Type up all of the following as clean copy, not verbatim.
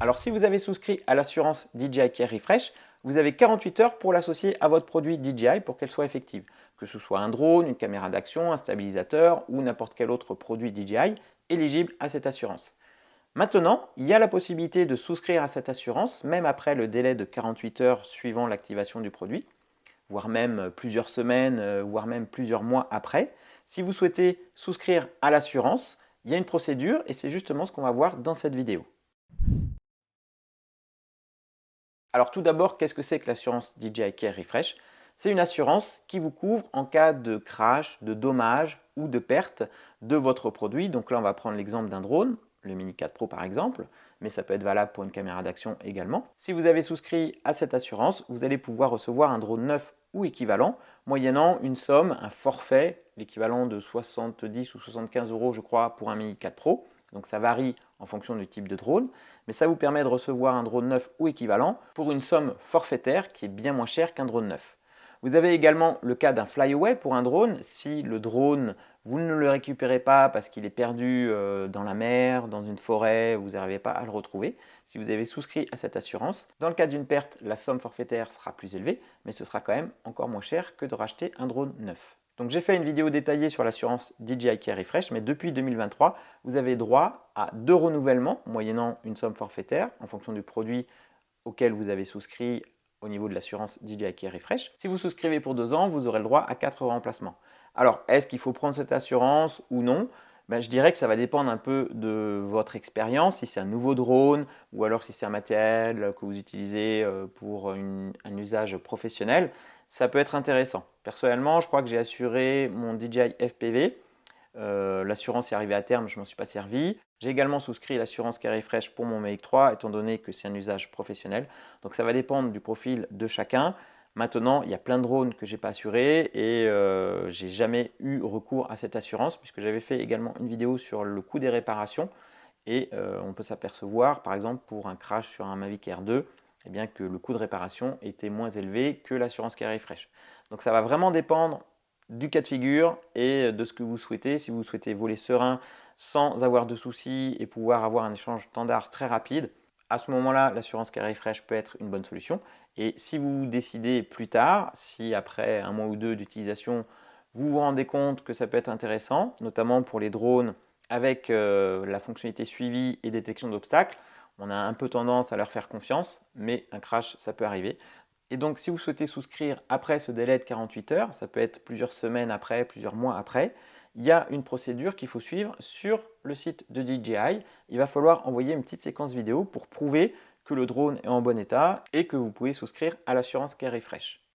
Alors si vous avez souscrit à l'assurance DJI Care Refresh, vous avez 48 heures pour l'associer à votre produit DJI pour qu'elle soit effective. Que ce soit un drone, une caméra d'action, un stabilisateur ou n'importe quel autre produit DJI éligible à cette assurance. Maintenant, il y a la possibilité de souscrire à cette assurance, même après le délai de 48 heures suivant l'activation du produit, voire même plusieurs semaines, voire même plusieurs mois après. Si vous souhaitez souscrire à l'assurance, il y a une procédure et c'est justement ce qu'on va voir dans cette vidéo. Alors tout d'abord, qu'est-ce que c'est que l'assurance DJI Care Refresh? C'est une assurance qui vous couvre en cas de crash, de dommage ou de perte de votre produit. Donc là, on va prendre l'exemple d'un drone, le Mini 4 Pro par exemple, mais ça peut être valable pour une caméra d'action également. Si vous avez souscrit à cette assurance, vous allez pouvoir recevoir un drone neuf ou équivalent, moyennant une somme, un forfait, l'équivalent de 70 ou 75 euros je crois pour un Mini 4 Pro. Donc ça varie en fonction du type de drone, mais ça vous permet de recevoir un drone neuf ou équivalent pour une somme forfaitaire qui est bien moins chère qu'un drone neuf. Vous avez également le cas d'un flyaway pour un drone. Si le drone, vous ne le récupérez pas parce qu'il est perdu dans la mer, dans une forêt, vous n'arrivez pas à le retrouver, si vous avez souscrit à cette assurance, dans le cas d'une perte, la somme forfaitaire sera plus élevée, mais ce sera quand même encore moins cher que de racheter un drone neuf. Donc j'ai fait une vidéo détaillée sur l'assurance DJI Care Refresh, mais depuis 2023, vous avez droit à 2 renouvellements, moyennant une somme forfaitaire, en fonction du produit auquel vous avez souscrit au niveau de l'assurance DJI Care Refresh. Si vous souscrivez pour 2 ans, vous aurez le droit à 4 remplacements. Alors, est-ce qu'il faut prendre cette assurance ou non? Je dirais que ça va dépendre un peu de votre expérience, si c'est un nouveau drone ou alors si c'est un matériel que vous utilisez pour un usage professionnel, ça peut être intéressant. Personnellement, je crois que j'ai assuré mon DJI FPV. L'assurance est arrivée à terme, je ne m'en suis pas servi. J'ai également souscrit l'assurance Care Refresh pour mon Mavic 3, étant donné que c'est un usage professionnel. Donc ça va dépendre du profil de chacun. Maintenant, il y a plein de drones que je n'ai pas assurés et j'ai jamais eu recours à cette assurance puisque j'avais fait également une vidéo sur le coût des réparations et on peut s'apercevoir, par exemple, pour un crash sur un Mavic Air 2, eh bien, que le coût de réparation était moins élevé que l'assurance Care Refresh. Donc ça va vraiment dépendre du cas de figure et de ce que vous souhaitez. Si vous souhaitez voler serein sans avoir de soucis et pouvoir avoir un échange standard très rapide, à ce moment-là, l'assurance Care Refresh peut être une bonne solution. Et si vous décidez plus tard, si après un mois ou deux d'utilisation, vous vous rendez compte que ça peut être intéressant, notamment pour les drones avec la fonctionnalité suivi et détection d'obstacles, on a un peu tendance à leur faire confiance, mais un crash, ça peut arriver. Et donc, si vous souhaitez souscrire après ce délai de 48 heures, ça peut être plusieurs semaines après, plusieurs mois après, il y a une procédure qu'il faut suivre sur le site de DJI. Il va falloir envoyer une petite séquence vidéo pour prouver que le drone est en bon état et que vous pouvez souscrire à l'assurance Care Refresh.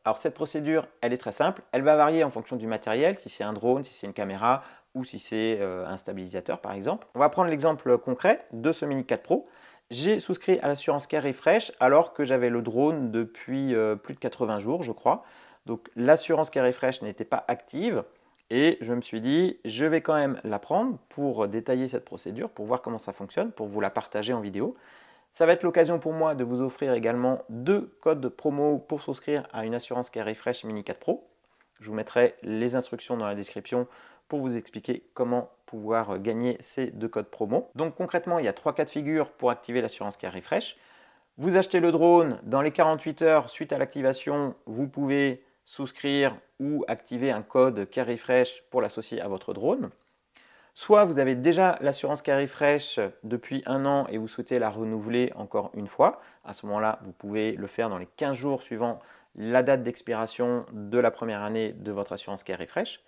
Alors cette procédure, elle est très simple. Elle va varier en fonction du matériel, si c'est un drone, si c'est une caméra ou si c'est un stabilisateur par exemple. On va prendre l'exemple concret de ce Mini 4 Pro. J'ai souscrit à l'assurance Care Refresh alors que j'avais le drone depuis plus de 80 jours, je crois. Donc l'assurance Care Refresh n'était pas active et je me suis dit, je vais quand même la prendre pour détailler cette procédure, pour voir comment ça fonctionne, pour vous la partager en vidéo. Ça va être l'occasion pour moi de vous offrir également 2 codes promo pour souscrire à une assurance Care Refresh Mini 4 Pro. Je vous mettrai les instructions dans la description pour vous expliquer comment pouvoir gagner ces 2 codes promo. Donc concrètement, il y a 3 cas de figure pour activer l'assurance Care Refresh. Vous achetez le drone, dans les 48 heures suite à l'activation, vous pouvez souscrire ou activer un code Care Refresh pour l'associer à votre drone. Soit vous avez déjà l'assurance Care Refresh depuis 1 an et vous souhaitez la renouveler encore une fois. À ce moment-là, vous pouvez le faire dans les 15 jours suivant la date d'expiration de la première année de votre assurance Care Refresh.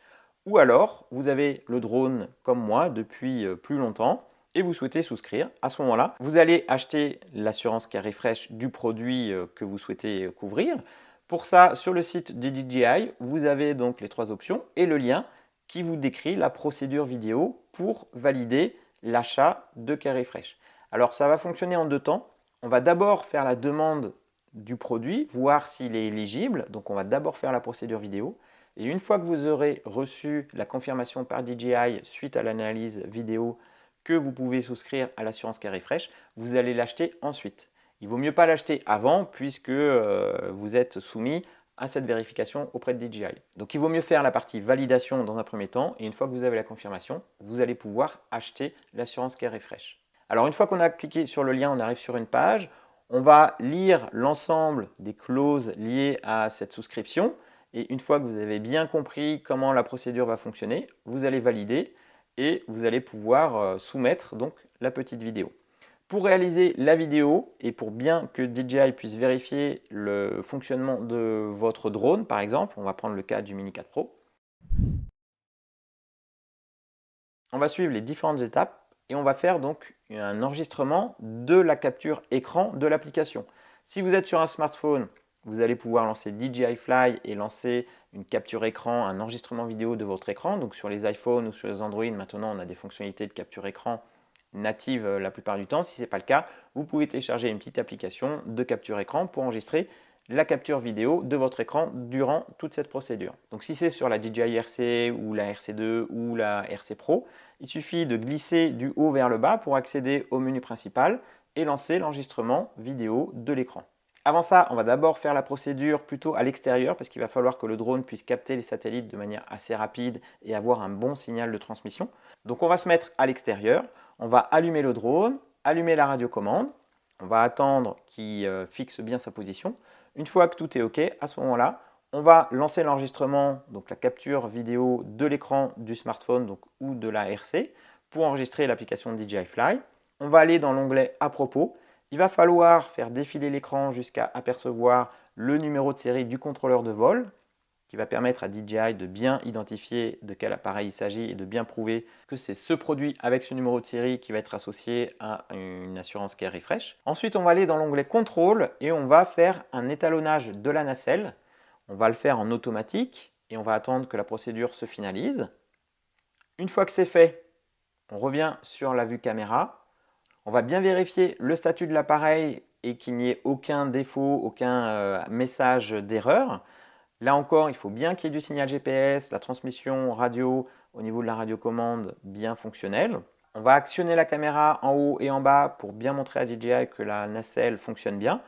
Ou alors, vous avez le drone comme moi depuis plus longtemps et vous souhaitez souscrire. À ce moment-là, vous allez acheter l'assurance Care Refresh du produit que vous souhaitez couvrir. Pour ça, sur le site de DJI, vous avez donc les 3 options et le lien qui vous décrit la procédure vidéo pour valider l'achat de Care Refresh. Alors ça va fonctionner en 2 temps. On va d'abord faire la demande du produit, voir s'il est éligible. Donc on va d'abord faire la procédure vidéo. Et une fois que vous aurez reçu la confirmation par DJI suite à l'analyse vidéo que vous pouvez souscrire à l'assurance Care Refresh, vous allez l'acheter ensuite. Il vaut mieux pas l'acheter avant puisque vous êtes soumis à cette vérification auprès de DJI. Donc il vaut mieux faire la partie validation dans un premier temps, et une fois que vous avez la confirmation, vous allez pouvoir acheter l'assurance Care Refresh. Alors une fois qu'on a cliqué sur le lien, on arrive sur une page, on va lire l'ensemble des clauses liées à cette souscription, et une fois que vous avez bien compris comment la procédure va fonctionner, vous allez valider et vous allez pouvoir soumettre donc la petite vidéo. Pour réaliser la vidéo et pour bien que DJI puisse vérifier le fonctionnement de votre drone, par exemple, on va prendre le cas du Mini 4 Pro, on va suivre les différentes étapes et on va faire donc un enregistrement de la capture écran de l'application. Si vous êtes sur un smartphone, vous allez pouvoir lancer DJI Fly et lancer une capture écran, un enregistrement vidéo de votre écran. Donc sur les iPhones ou sur les Android, maintenant on a des fonctionnalités de capture écran natives la plupart du temps. Si ce n'est pas le cas, vous pouvez télécharger une petite application de capture écran pour enregistrer la capture vidéo de votre écran durant toute cette procédure. Donc si c'est sur la DJI RC ou la RC2 ou la RC Pro, il suffit de glisser du haut vers le bas pour accéder au menu principal et lancer l'enregistrement vidéo de l'écran. Avant ça, on va d'abord faire la procédure plutôt à l'extérieur parce qu'il va falloir que le drone puisse capter les satellites de manière assez rapide et avoir un bon signal de transmission. Donc on va se mettre à l'extérieur, on va allumer le drone, allumer la radiocommande, on va attendre qu'il fixe bien sa position. Une fois que tout est OK, à ce moment-là, on va lancer l'enregistrement, donc la capture vidéo de l'écran du smartphone donc, ou de la RC pour enregistrer l'application DJI Fly. On va aller dans l'onglet à propos. Il va falloir faire défiler l'écran jusqu'à apercevoir le numéro de série du contrôleur de vol qui va permettre à DJI de bien identifier de quel appareil il s'agit et de bien prouver que c'est ce produit avec ce numéro de série qui va être associé à une assurance Care Refresh. Ensuite, on va aller dans l'onglet Contrôle et on va faire un étalonnage de la nacelle. On va le faire en automatique et on va attendre que la procédure se finalise. Une fois que c'est fait, on revient sur la vue caméra. On va bien vérifier le statut de l'appareil et qu'il n'y ait aucun défaut, aucun message d'erreur. Là encore, il faut bien qu'il y ait du signal GPS, la transmission radio au niveau de la radiocommande bien fonctionnelle. On va actionner la caméra en haut et en bas pour bien montrer à DJI que la nacelle fonctionne bien.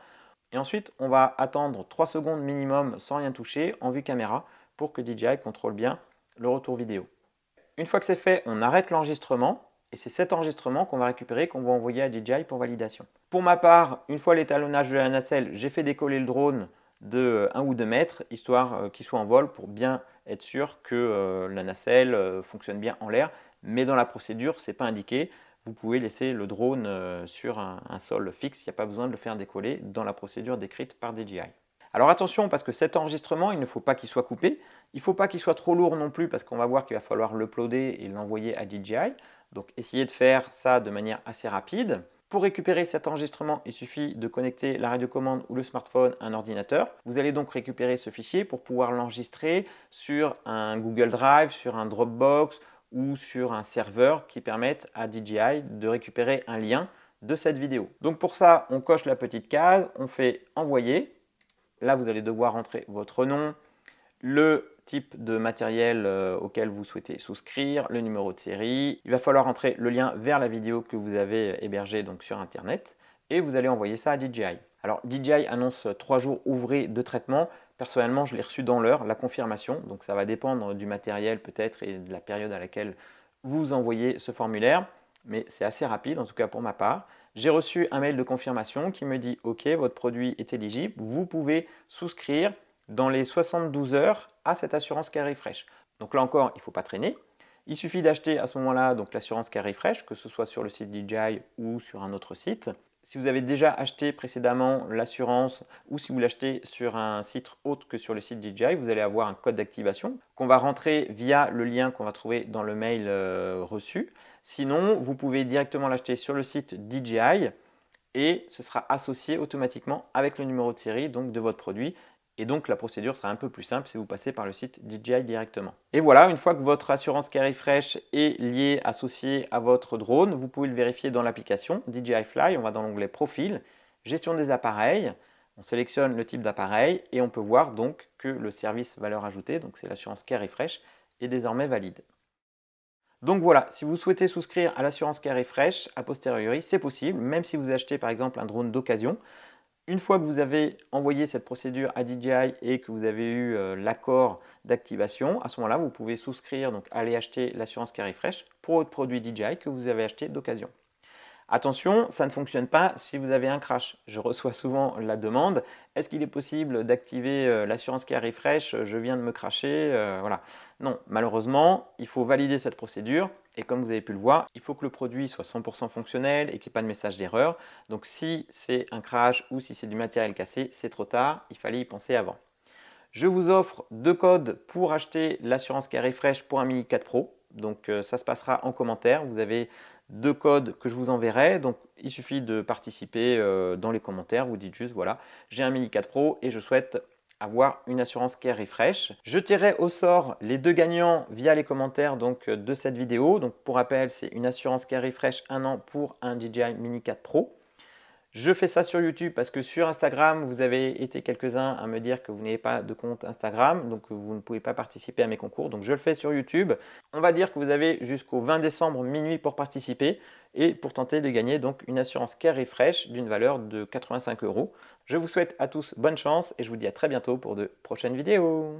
Et ensuite, on va attendre 3 secondes minimum sans rien toucher en vue caméra pour que DJI contrôle bien le retour vidéo. Une fois que c'est fait, on arrête l'enregistrement et c'est cet enregistrement qu'on va récupérer, qu'on va envoyer à DJI pour validation. Pour ma part, une fois l'étalonnage de la nacelle, j'ai fait décoller le drone de 1 ou 2 mètres, histoire qu'il soit en vol pour bien être sûr que la nacelle fonctionne bien en l'air. Mais dans la procédure, ce n'est pas indiqué. Vous pouvez laisser le drone sur un sol fixe, il n'y a pas besoin de le faire décoller dans la procédure décrite par DJI. Alors attention, parce que cet enregistrement, il ne faut pas qu'il soit coupé. Il ne faut pas qu'il soit trop lourd non plus, parce qu'on va voir qu'il va falloir l'uploader et l'envoyer à DJI. Donc essayez de faire ça de manière assez rapide. Pour récupérer cet enregistrement, il suffit de connecter la radiocommande ou le smartphone à un ordinateur. Vous allez donc récupérer ce fichier pour pouvoir l'enregistrer sur un Google Drive, sur un Dropbox ou sur un serveur qui permettent à DJI de récupérer un lien de cette vidéo. Donc pour ça, on coche la petite case, on fait envoyer. Là, vous allez devoir entrer votre nom, le type de matériel auquel vous souhaitez souscrire, le numéro de série. Il va falloir entrer le lien vers la vidéo que vous avez hébergée donc sur Internet et vous allez envoyer ça à DJI. Alors DJI annonce 3 jours ouvrés de traitement. Personnellement, je l'ai reçu dans l'heure, la confirmation. Donc ça va dépendre du matériel peut-être et de la période à laquelle vous envoyez ce formulaire. Mais c'est assez rapide, en tout cas pour ma part. J'ai reçu un mail de confirmation qui me dit « Ok, votre produit est éligible, vous pouvez souscrire dans les 72 heures à cette assurance Care Refresh ». Donc là encore, il ne faut pas traîner. Il suffit d'acheter à ce moment-là l'assurance Care Refresh, que ce soit sur le site DJI ou sur un autre site. Si vous avez déjà acheté précédemment l'assurance ou si vous l'achetez sur un site autre que sur le site DJI, vous allez avoir un code d'activation qu'on va rentrer via le lien qu'on va trouver dans le mail reçu. Sinon, vous pouvez directement l'acheter sur le site DJI et ce sera associé automatiquement avec le numéro de série donc de votre produit. Et donc la procédure sera un peu plus simple si vous passez par le site DJI directement. Et voilà, une fois que votre assurance Care Refresh est liée, associée à votre drone, vous pouvez le vérifier dans l'application DJI Fly. On va dans l'onglet Profil, Gestion des appareils. On sélectionne le type d'appareil et on peut voir donc que le service valeur ajoutée, donc c'est l'assurance Care Refresh, est désormais valide. Donc voilà, si vous souhaitez souscrire à l'assurance Care Refresh, a posteriori, c'est possible, même si vous achetez par exemple un drone d'occasion. Une fois que vous avez envoyé cette procédure à DJI et que vous avez eu l'accord d'activation, à ce moment-là, vous pouvez souscrire, donc aller acheter l'assurance Carifresh pour votre produit DJI que vous avez acheté d'occasion. Attention, ça ne fonctionne pas si vous avez un crash. Je reçois souvent la demande, est-ce qu'il est possible d'activer l'assurance Carifresh? Je viens de me crasher, voilà. Non, malheureusement, il faut valider cette procédure et comme vous avez pu le voir, il faut que le produit soit 100% fonctionnel et qu'il n'y ait pas de message d'erreur. Donc si c'est un crash ou si c'est du matériel cassé, c'est trop tard, il fallait y penser avant. Je vous offre 2 codes pour acheter l'assurance Carifresh pour un Mini 4 Pro. Donc ça se passera en commentaire. Vous avez 2 codes que je vous enverrai. Donc il suffit de participer dans les commentaires. Vous dites juste voilà, j'ai un Mini 4 Pro et je souhaite avoir une assurance Carifresh. Je tirerai au sort les 2 gagnants via les commentaires donc, de cette vidéo. Donc pour rappel, c'est une assurance Carifresh 1 an pour un DJI Mini 4 Pro. Je fais ça sur YouTube parce que sur Instagram, vous avez été quelques-uns à me dire que vous n'avez pas de compte Instagram, donc vous ne pouvez pas participer à mes concours. Donc je le fais sur YouTube. On va dire que vous avez jusqu'au 20 décembre minuit pour participer et pour tenter de gagner donc une assurance Carifresh d'une valeur de 85 €. Je vous souhaite à tous bonne chance et je vous dis à très bientôt pour de prochaines vidéos.